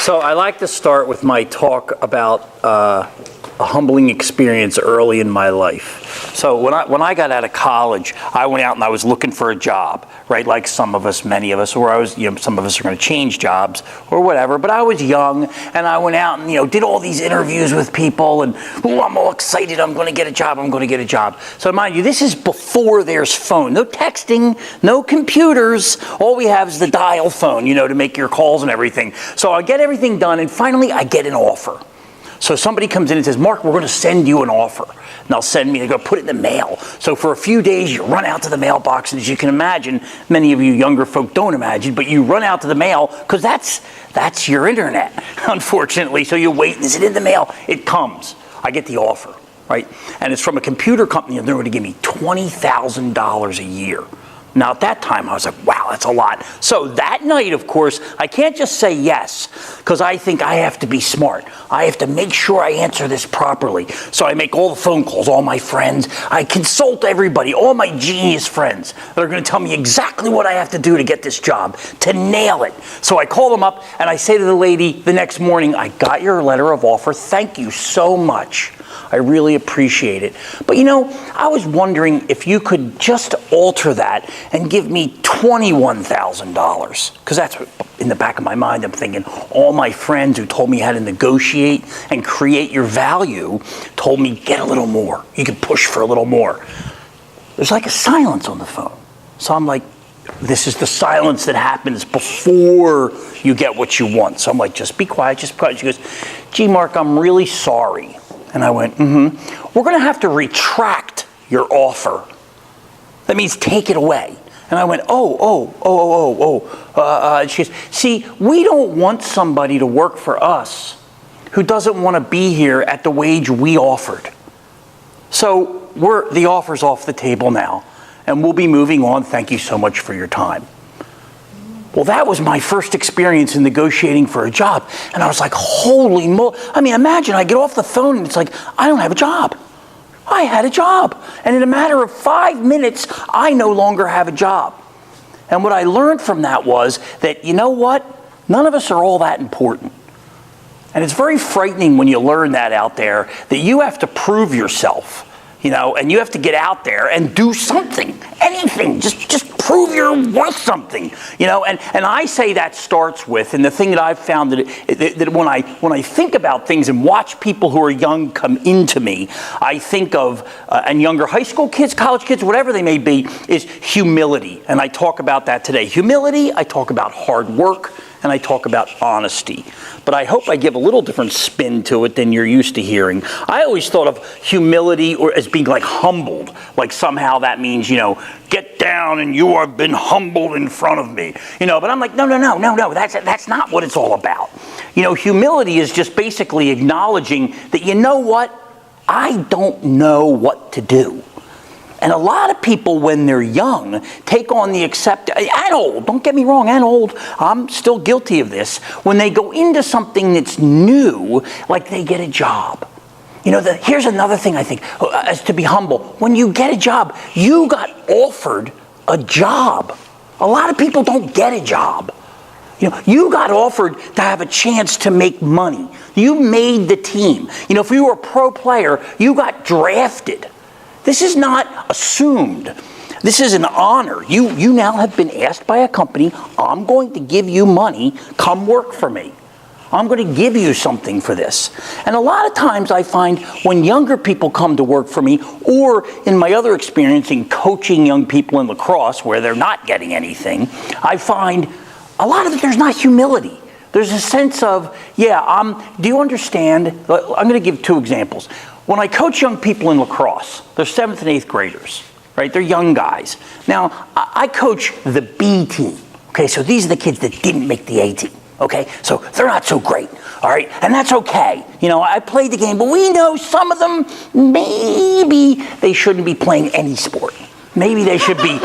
So I like to start with my talk about a humbling experience early in my life. So when I got out of college, I went out and I was looking for a job, right? Like some of us, many of us, or some of us are going to change jobs or whatever. But I was young and I went out and did all these interviews with people and I'm all excited. I'm going to get a job. I'm going to get a job. So mind you, this is before there's phone, no texting, no computers. All we have is the dial phone, to make your calls and everything. So I get everything done and finally I get an offer. So somebody comes in and says, Mark, we're going to send you an offer. And they're going to put it in the mail. So for a few days, you run out to the mailbox. And as you can imagine, many of you younger folk don't imagine, but you run out to the mail because that's your internet, unfortunately. So you wait, and is it in the mail? It comes. I get the offer, right? And it's from a computer company, and they're going to give me $20,000 a year. Now, at that time, I was like, wow, that's a lot. So that night, of course, I can't just say yes, because I think I have to be smart. I have to make sure I answer this properly. So I make all the phone calls, all my friends. I consult everybody, all my genius friends that are going to tell me exactly what I have to do to get this job, to nail it. So I call them up, and I say to the lady the next morning, I got your letter of offer. Thank you so much. I really appreciate it. But I was wondering if you could just alter that and give me $21,000. Because that's what, in the back of my mind, I'm thinking all my friends who told me how to negotiate and create your value told me get a little more. You can push for a little more. There's like a silence on the phone. So I'm like, this is the silence that happens before you get what you want. So I'm like, just be quiet, just be quiet. She goes, gee, Mark, I'm really sorry. And I went, we're going to have to retract your offer. That means take it away. And I went, she goes, see, we don't want somebody to work for us who doesn't want to be here at the wage we offered. So the offer's off the table now, and we'll be moving on. Thank you so much for your time. Well, that was my first experience in negotiating for a job. And I was like, holy moly. I mean, imagine I get off the phone and it's like, I don't have a job. I had a job. And in a matter of 5 minutes, I no longer have a job. And what I learned from that was that, you know what? None of us are all that important. And it's very frightening when you learn that out there, that you have to prove yourself. And you have to get out there and do something, anything, just prove you're worth something, and I say that starts with, and the thing that I've found that when I think about things and watch people who are young come into me, I think of, and younger high school kids, college kids, whatever they may be, is humility, and I talk about that today. Humility, I talk about hard work, and I talk about honesty. But I hope I give a little different spin to it than you're used to hearing. I always thought of humility as being like humbled, like somehow that means, get down and you have been humbled in front of me. But I'm like, no, that's not what it's all about. Humility is just basically acknowledging that, you know what, I don't know what to do. And a lot of people, when they're young, take on the and old, don't get me wrong, and old, I'm still guilty of this. When they go into something that's new, like they get a job. Here's another thing I think, as to be humble. When you get a job, you got offered a job. A lot of people don't get a job. You got offered to have a chance to make money. You made the team. If you were a pro player, you got drafted. This is not assumed. This is an honor. You now have been asked by a company, I'm going to give you money, come work for me. I'm going to give you something for this. And a lot of times I find when younger people come to work for me, or in my other experience in coaching young people in lacrosse where they're not getting anything, I find a lot of it, there's not humility. There's a sense of, do you understand? I'm going to give 2 examples. When I coach young people in lacrosse, they're 7th and 8th graders, right? They're young guys. Now, I coach the B team, okay? So these are the kids that didn't make the A team, okay? So they're not so great, all right? And that's okay. I played the game, but we know some of them, maybe they shouldn't be playing any sport. Maybe they should be,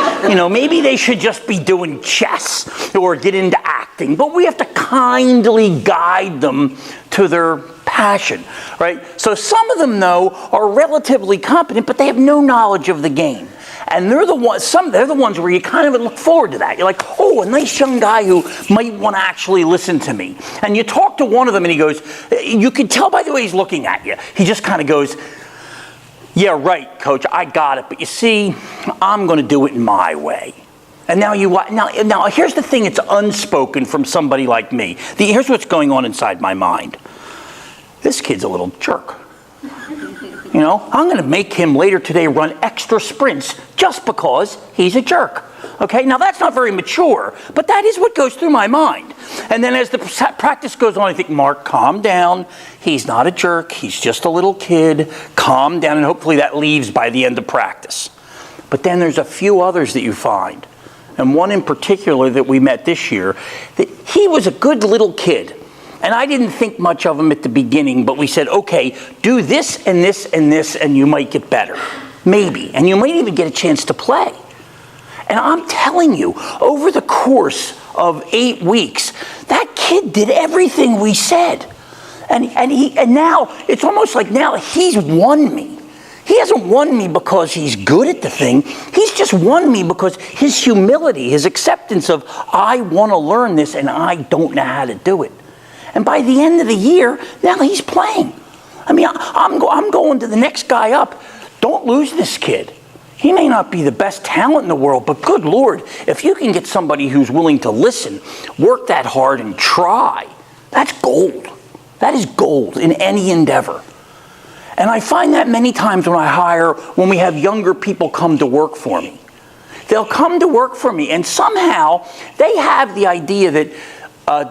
maybe they should just be doing chess or get into acting. But we have to kindly guide them to their passion, right? So some of them, though, are relatively competent, but they have no knowledge of the game. And they're the ones where you kind of look forward to that. You're like, oh, a nice young guy who might want to actually listen to me. And you talk to one of them and he goes, you can tell by the way he's looking at you. He just kind of goes, yeah, right, coach, I got it. But you see, I'm going to do it in my way. And now here's the thing that's unspoken from somebody like me. Here's what's going on inside my mind. This kid's a little jerk. I'm going to make him later today run extra sprints just because he's a jerk. Okay, now that's not very mature, but that is what goes through my mind. And then as the practice goes on, I think, Mark, calm down. He's not a jerk. He's just a little kid. Calm down, and hopefully that leaves by the end of practice. But then there's a few others that you find, and one in particular that we met this year, that he was a good little kid. And I didn't think much of him at the beginning, but we said, okay, do this and this and this, and you might get better. Maybe. And you might even get a chance to play. And I'm telling you, over the course of 8 weeks, that kid did everything we said. And now, it's almost like now he's won me. He hasn't won me because he's good at the thing. He's just won me because his humility, his acceptance of, I want to learn this and I don't know how to do it. And by the end of the year, now he's playing. I mean, I'm going to the next guy up. Don't lose this kid. He may not be the best talent in the world, but good Lord, if you can get somebody who's willing to listen, work that hard and try, that's gold. That is gold in any endeavor. And I find that many times when we have younger people come to work for me. They'll come to work for me and somehow they have the idea that,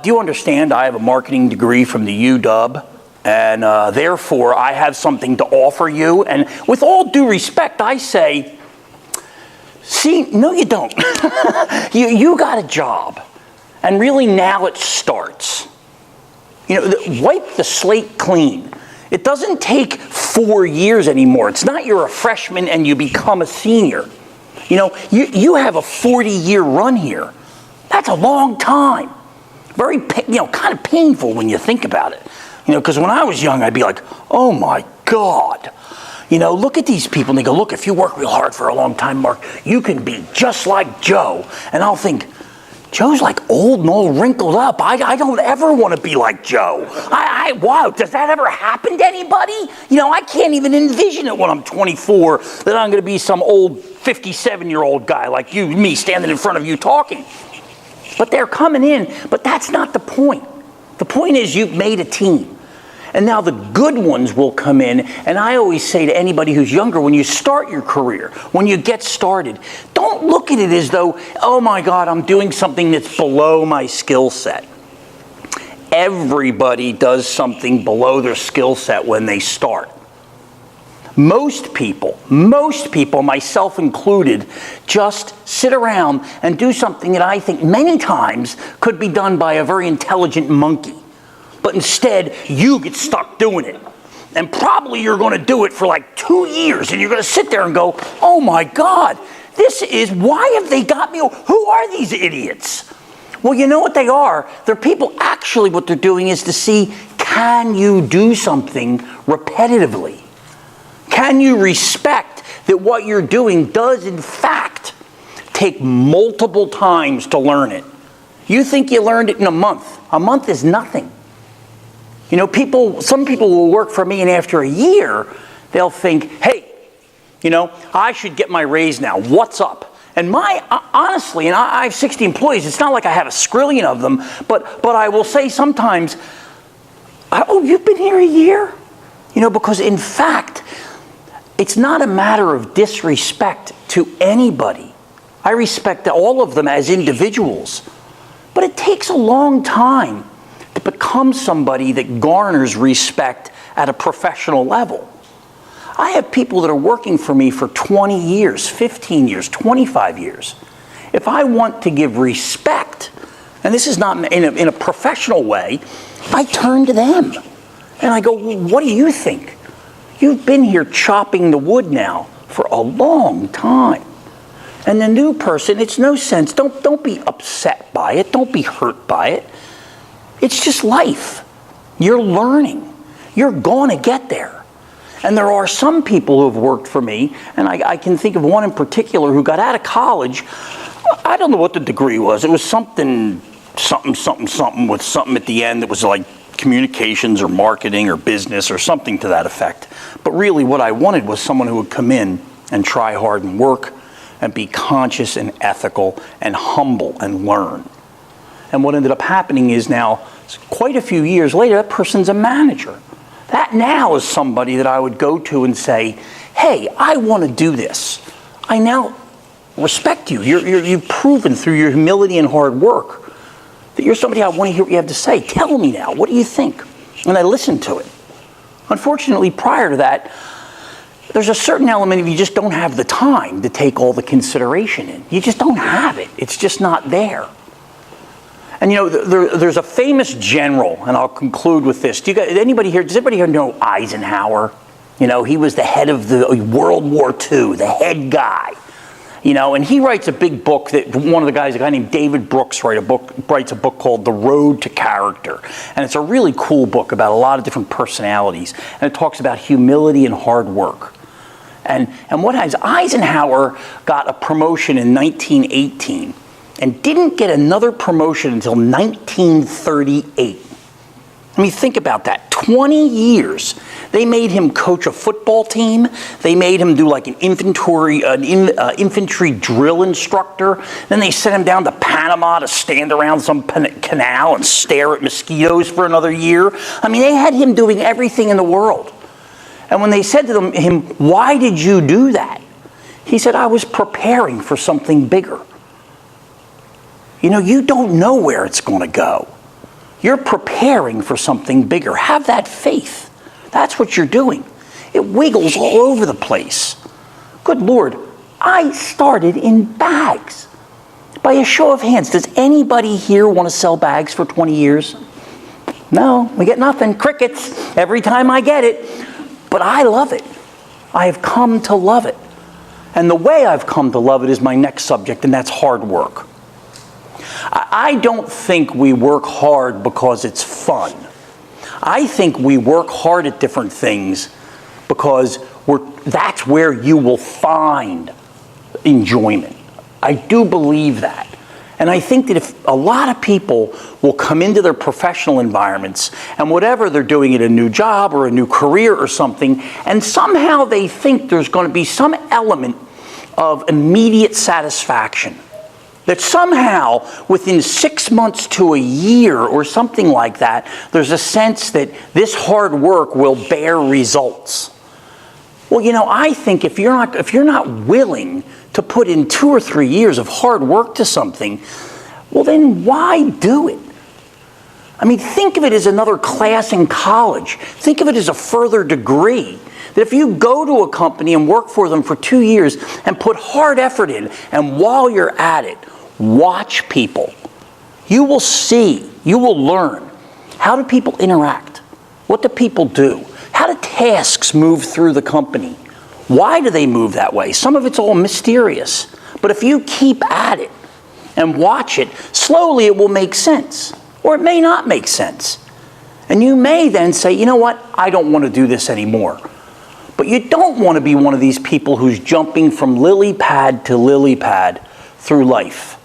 do you understand, I have a marketing degree from the UW, and therefore I have something to offer you. And with all due respect, I say, see, no you don't. you got a job. And really now it starts. Wipe the slate clean. It doesn't take 4 years anymore. It's not you're a freshman and you become a senior. You have a 40-year run here. That's a long time. Very, kind of painful when you think about it. Because when I was young, I'd be like, oh my God. Look at these people. And they go, look, if you work real hard for a long time, Mark, you can be just like Joe. And I'll think, Joe's like old and all wrinkled up. I don't ever want to be like Joe. Wow, does that ever happen to anybody? I can't even envision it when I'm 24 that I'm going to be some old 57-year-old guy like you, me, standing in front of you talking. But they're coming in, but that's not the point. The point is you've made a team. And now the good ones will come in, and I always say to anybody who's younger, when you start your career, when you get started, don't look at it as though, oh my God, I'm doing something that's below my skill set. Everybody does something below their skill set when they start. Most people, myself included, just sit around and do something that I think many times could be done by a very intelligent monkey. But instead, you get stuck doing it. And probably you're going to do it for like 2 years. And you're going to sit there and go, oh my God, why have they got me? Who are these idiots? Well, you know what they are? They're people, actually what they're doing is to see, can you do something repetitively? Can you respect that what you're doing does in fact take multiple times to learn it? You think you learned it in a month. A month is nothing. Some people will work for me and after a year, they'll think, hey, I should get my raise now. What's up? And honestly, and I have 60 employees, it's not like I have a skrillion of them, but I will say sometimes, oh, you've been here a year? Because in fact, it's not a matter of disrespect to anybody. I respect all of them as individuals, but it takes a long time to become somebody that garners respect at a professional level. I have people that are working for me for 20 years, 15 years, 25 years. If I want to give respect, and this is not in a professional way, I turn to them. And I go, well, what do you think? You've been here chopping the wood now for a long time. And the new person, it's no sense. Don't be upset by it. Don't be hurt by it. It's just life. You're learning. You're going to get there. And there are some people who have worked for me, and I can think of one in particular who got out of college. I don't know what the degree was. It was something with something at the end that was like communications or marketing or business or something to that effect. But really what I wanted was someone who would come in and try hard and work and be conscious and ethical and humble and learn. And what ended up happening is now, quite a few years later, that person's a manager. That now is somebody that I would go to and say, hey, I want to do this. I now respect you. You've proven through your humility and hard work that you're somebody I want to hear what you have to say. Tell me now, what do you think? And I listen to it. Unfortunately, prior to that, there's a certain element of you just don't have the time to take all the consideration in. You just don't have it. It's just not there. And there's a famous general, and I'll conclude with this. Does anybody here know Eisenhower? He was the head of the World War II, the head guy. And he writes a big book that one of the guys, a guy named David Brooks, writes a book called The Road to Character. And it's a really cool book about a lot of different personalities. And it talks about humility and hard work. And what has Eisenhower got a promotion in 1918 and didn't get another promotion until 1938. I mean, think about that. 20 years. They made him coach a football team. They made him do like an infantry drill instructor. Then they sent him down to Panama to stand around some canal and stare at mosquitoes for another year. I mean, they had him doing everything in the world. And when they said to him, why did you do that? He said, I was preparing for something bigger. You don't know where it's going to go. You're preparing for something bigger. Have that faith. That's what you're doing. It wiggles all over the place. Good Lord, I started in bags. By a show of hands, does anybody here want to sell bags for 20 years? No, we get nothing. Crickets every time I get it. But I love it. I have come to love it. And the way I've come to love it is my next subject, and that's hard work. I don't think we work hard because it's fun. I think we work hard at different things because that's where you will find enjoyment. I do believe that. And I think that if a lot of people will come into their professional environments and whatever they're doing at a new job or a new career or something, and somehow they think there's going to be some element of immediate satisfaction, that somehow within 6 months to a year or something like that, there's a sense that this hard work will bear results. Well, I think if you're not willing to put in 2 or 3 years of hard work to something, well then why do it? I mean, think of it as another class in college. Think of it as a further degree. That if you go to a company and work for them for 2 years and put hard effort in, and while you're at it, watch people, you will see, you will learn. How do people interact? What do people do? How do tasks move through the company? Why do they move that way? Some of it's all mysterious. But if you keep at it and watch it, slowly it will make sense. Or it may not make sense. And you may then say, you know what, I don't want to do this anymore. But you don't want to be one of these people who's jumping from lily pad to lily pad through life.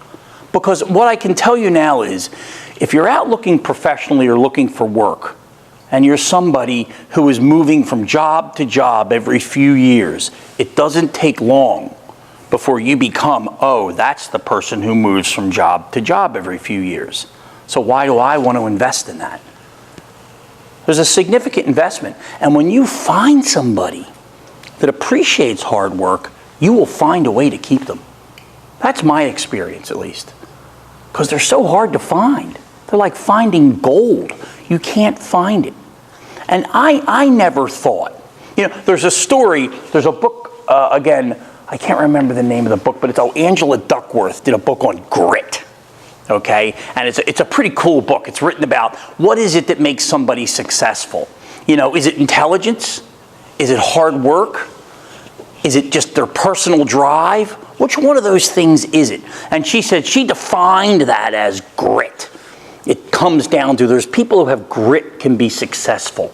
Because what I can tell you now is, if you're out looking professionally or looking for work, and you're somebody who is moving from job to job every few years, it doesn't take long before you become, oh, that's the person who moves from job to job every few years. So why do I want to invest in that? There's a significant investment. And when you find somebody that appreciates hard work, you will find a way to keep them. That's my experience, at least. Because they're so hard to find. They're like finding gold. You can't find it. And I never thought. There's a story, there's a book, again, I can't remember the name of the book, but it's Angela Duckworth did a book on grit. Okay? And it's a pretty cool book. It's written about what is it that makes somebody successful. Is it intelligence? Is it hard work? Is it just their personal drive? Which one of those things is it? And she said she defined that as grit. It comes down to there's people who have grit can be successful.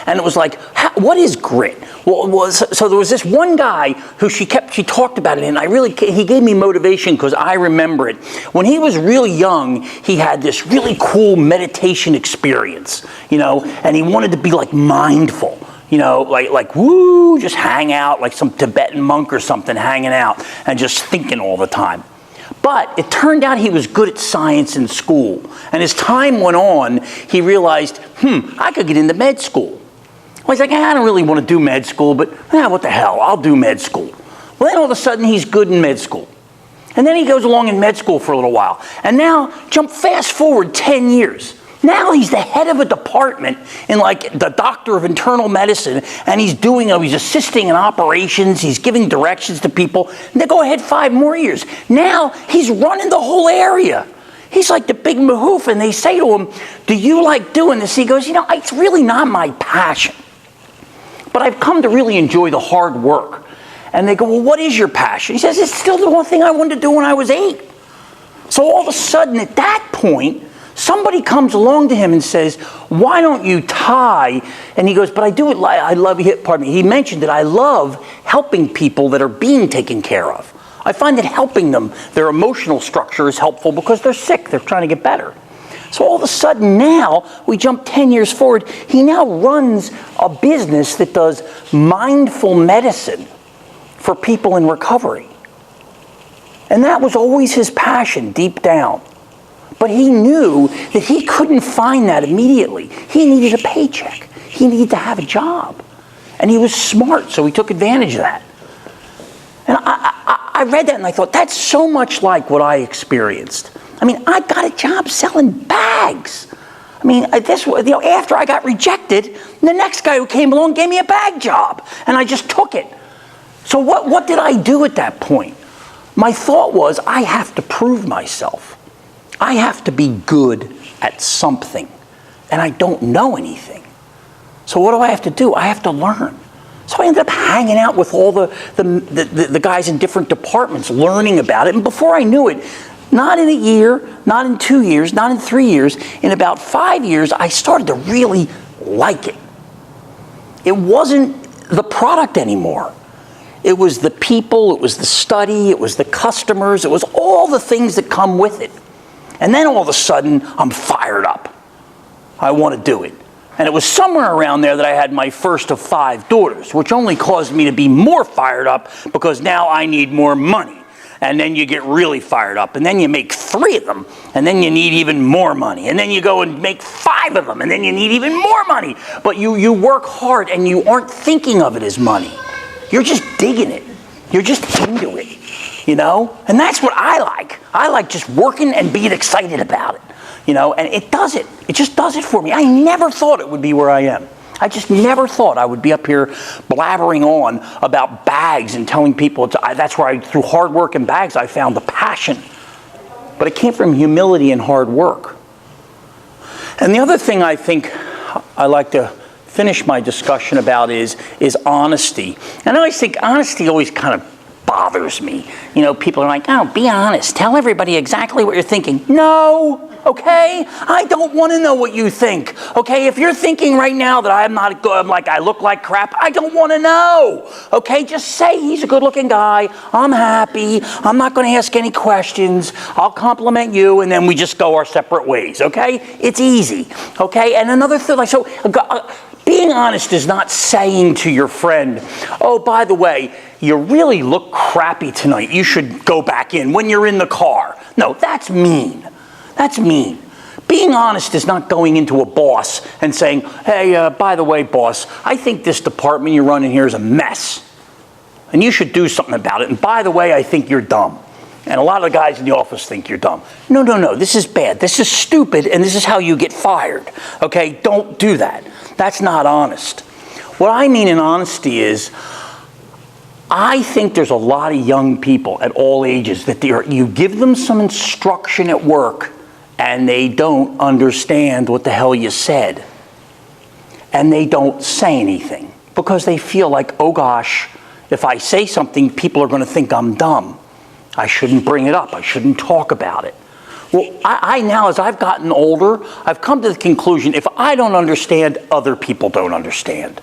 And it was like, what is grit? Well, so there was this one guy who she talked about it, and he gave me motivation because I remember it. When he was really young, he had this really cool meditation experience, and he wanted to be like mindful, like woo, just hang out like some Tibetan monk or something, hanging out and just thinking all the time. But it turned out he was good at science in school. And as time went on, he realized, I could get into med school. Well, he's like, I don't really want to do med school, but what the hell, I'll do med school. Well, then all of a sudden, he's good in med school. And then he goes along in med school for a little while. And now, fast forward 10 years. Now he's the head of a department in like the doctor of internal medicine, and he's assisting in operations, he's giving directions to people, and they go ahead 5 more years. Now he's running the whole area. He's like the big mahoof, and they say to him, do you like doing this? He goes, it's really not my passion, but I've come to really enjoy the hard work. And they go, well, what is your passion? He says, it's still the one thing I wanted to do when I was 8. So all of a sudden at that point, somebody comes along to him and says, why don't you tie? And he goes, but I do it, he mentioned that I love helping people that are being taken care of. I find that helping them, their emotional structure is helpful because they're sick, they're trying to get better. So all of a sudden now, we jump 10 years forward, he now runs a business that does mindful medicine for people in recovery. And that was always his passion deep down. But he knew that he couldn't find that immediately. He needed a paycheck. He needed to have a job. And he was smart, so he took advantage of that. And I read that and I thought, that's so much like what I experienced. I got a job selling bags. After I got rejected, the next guy who came along gave me a bag job, and I just took it. So what did I do at that point? My thought was, I have to prove myself. I have to be good at something, and I don't know anything. So what do I have to do? I have to learn. So I ended up hanging out with all the guys in different departments, learning about it. And before I knew it, not in a year, not in 2 years, not in 3 years, in about 5 years, I started to really like it. It wasn't the product anymore. It was the people, it was the study, it was the customers, it was all the things that come with it. And then all of a sudden, I'm fired up. I want to do it. And it was somewhere around there that I had my first of 5 daughters, which only caused me to be more fired up because now I need more money. And then you get really fired up. And then you make 3 of them. And then you need even more money. And then you go and make 5 of them. And then you need even more money. But you work hard and you aren't thinking of it as money. You're just digging it. You're just into it. And that's what I like. I like just working and being excited about it, and it does it. It just does it for me. I never thought it would be where I am. I just never thought I would be up here blabbering on about bags and telling people, that's where through hard work and bags, I found the passion. But it came from humility and hard work. And the other thing I think I like to finish my discussion about is honesty. And I always think honesty always kind of bothers me. People are like, be honest. Tell everybody exactly what you're thinking. No, okay? I don't want to know what you think, okay? If you're thinking right now that I'm not good, I look like crap, I don't want to know, okay? Just say he's a good-looking guy. I'm happy. I'm not going to ask any questions. I'll compliment you, and then we just go our separate ways, okay? It's easy, okay? And another thing, being honest is not saying to your friend, oh, by the way, you really look crappy tonight. You should go back in when you're in the car. No, that's mean. That's mean. Being honest is not going into a boss and saying, hey, by the way, boss, I think this department you're running here is a mess. And you should do something about it. And by the way, I think you're dumb. And a lot of the guys in the office think you're dumb. No, this is bad. This is stupid, and this is how you get fired. Okay, don't do that. That's not honest. What I mean in honesty is, I think there's a lot of young people at all ages that you give them some instruction at work and they don't understand what the hell you said. And they don't say anything because they feel like, oh gosh, if I say something, people are going to think I'm dumb. I shouldn't bring it up. I shouldn't talk about it. Well, I now, as I've gotten older, I've come to the conclusion, if I don't understand, other people don't understand.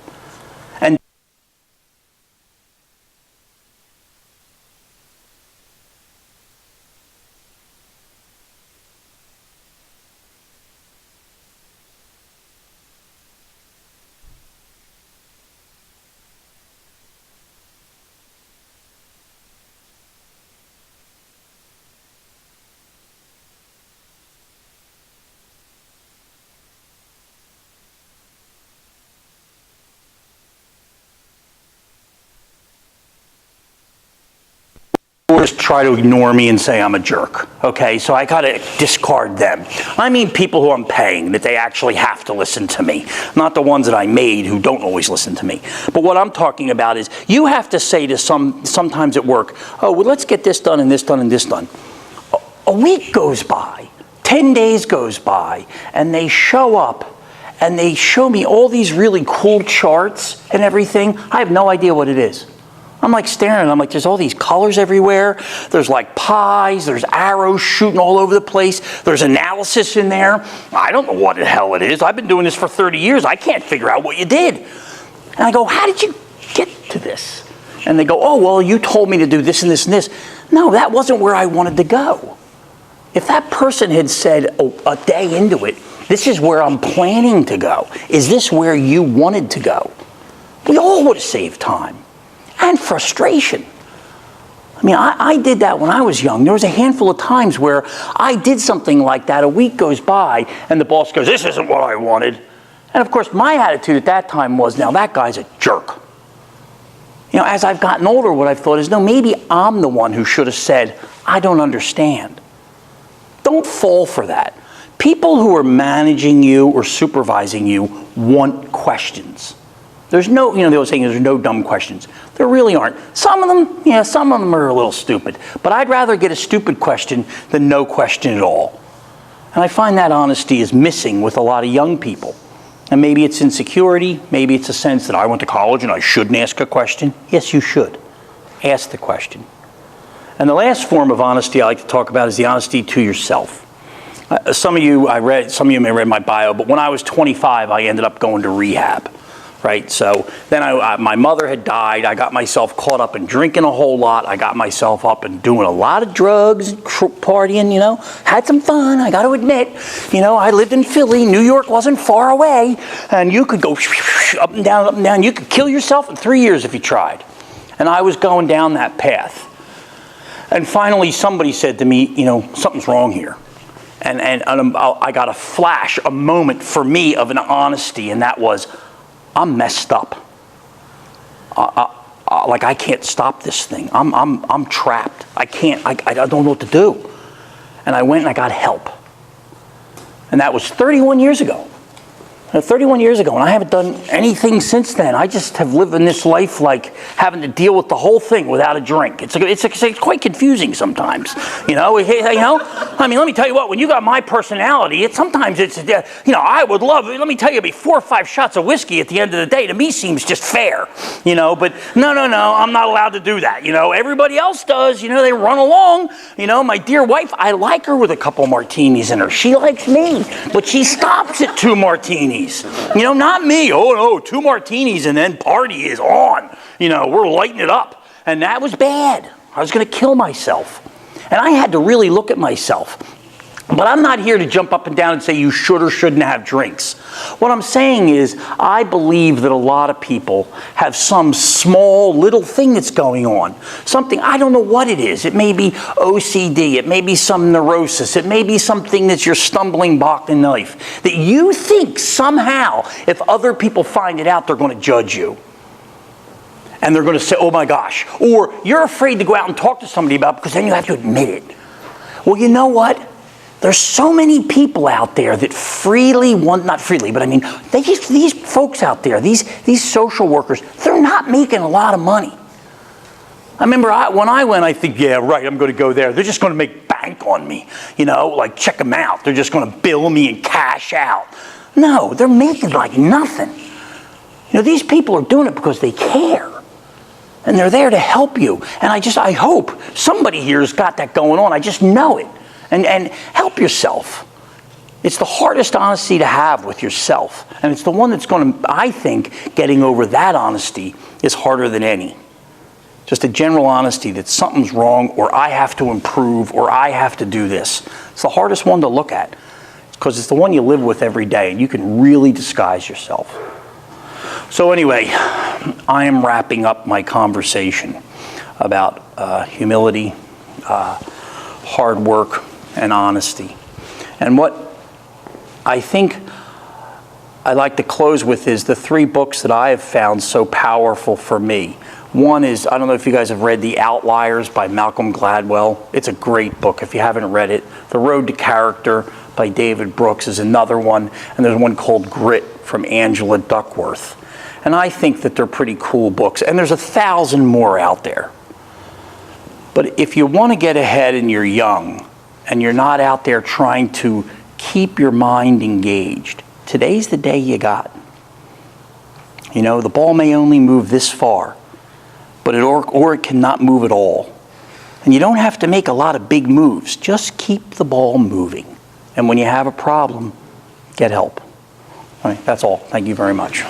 try to ignore me and say I'm a jerk, okay? So I gotta discard them. I mean people who I'm paying, that they actually have to listen to me, not the ones that I made who don't always listen to me. But what I'm talking about is, you have to say to sometimes at work, oh, well, let's get this done and this done and this done. A week goes by, 10 days goes by, and they show up and they show me all these really cool charts and everything. I have no idea what it is. I'm like staring at it. I'm like, there's all these colors everywhere. There's like pies. There's arrows shooting all over the place. There's analysis in there. I don't know what the hell it is. I've been doing this for 30 years. I can't figure out what you did. And I go, how did you get to this? And they go, oh, well, you told me to do this and this and this. No, that wasn't where I wanted to go. If that person had said, oh, a day into it, this is where I'm planning to go. Is this where you wanted to go? We all would have saved time and frustration. I mean, I did that when I was young. There was a handful of times where I did something like that. A week goes by and the boss goes, this isn't what I wanted. And of course, my attitude at that time was, now that guy's a jerk. You know, as I've gotten older, what I've thought is, no, maybe I'm the one who should have said, I don't understand. Don't fall for that. People who are managing you or supervising you want questions. There's no, you know, they always saying there's no dumb questions. There really aren't. Some of them, yeah, some of them are a little stupid. But I'd rather get a stupid question than no question at all. And I find that honesty is missing with a lot of young people. And maybe it's insecurity. Maybe it's a sense that I went to college and I shouldn't ask a question. Yes, you should. Ask the question. And the last form of honesty I like to talk about is the honesty to yourself. Some of you may have read my bio, but when I was 25, I ended up going to rehab, right? So then my mother had died. I got myself caught up in drinking a whole lot. I got myself up and doing a lot of drugs, partying, you know. Had some fun, I got to admit. You know, I lived in Philly. New York wasn't far away. And you could go up and down, up and down. You could kill yourself in 3 years if you tried. And I was going down that path. And finally, somebody said to me, you know, something's wrong here. And I got a flash, a moment for me of an honesty, and that was, I'm messed up. Like I can't stop this thing. I'm trapped. I don't know what to do. And I went and I got help. And that was 31 years ago. 31 years ago, and I haven't done anything since then. I just have lived in this life like having to deal with the whole thing without a drink. It's quite confusing sometimes, you know. I mean, let me tell you what. When you got my personality, sometimes it's, you know, I would love. Let me tell you, it'd be 4 or 5 shots of whiskey at the end of the day. To me, seems just fair, you know. But no, I'm not allowed to do that. You know, everybody else does. You know, they run along. You know, my dear wife, I like her with a couple martinis in her. She likes me, but she stops at 2 martinis. You know, not me. Oh no, 2 martinis and then party is on. You know, we're lighting it up. And that was bad. I was going to kill myself. And I had to really look at myself. But I'm not here to jump up and down and say you should or shouldn't have drinks. What I'm saying is, I believe that a lot of people have some small little thing that's going on. Something, I don't know what it is. It may be OCD. It may be some neurosis. It may be something that's your stumbling block in life. That you think somehow, if other people find it out, they're going to judge you. And they're going to say, oh my gosh. Or you're afraid to go out and talk to somebody about it because then you have to admit it. Well, you know what? There's so many people out there that not freely, but I mean, these folks out there, these social workers, they're not making a lot of money. I remember when I went, I think, yeah, right, I'm going to go there. They're just going to make bank on me, you know, like check them out. They're just going to bill me and cash out. No, they're making like nothing. You know, these people are doing it because they care. And they're there to help you. And I hope somebody here has got that going on. I just know it. And help yourself. It's the hardest honesty to have with yourself. And it's the one that's going to, I think, getting over that honesty is harder than any. Just a general honesty that something's wrong, or I have to improve, or I have to do this. It's the hardest one to look at. Because it's the one you live with every day, and you can really disguise yourself. So anyway, I am wrapping up my conversation about humility, hard work, and honesty. And what I think I'd like to close with is the 3 books that I have found so powerful for me. One is, I don't know if you guys have read The Outliers by Malcolm Gladwell. It's a great book if you haven't read it. The Road to Character by David Brooks is another one. And there's one called Grit from Angela Duckworth. And I think that they're pretty cool books. And there's 1,000 more out there. But if you want to get ahead and you're young and you're not out there trying to keep your mind engaged, today's the day you got. You know, the ball may only move this far, but or it cannot move at all. And you don't have to make a lot of big moves. Just keep the ball moving. And when you have a problem, get help. All right, that's all. Thank you very much.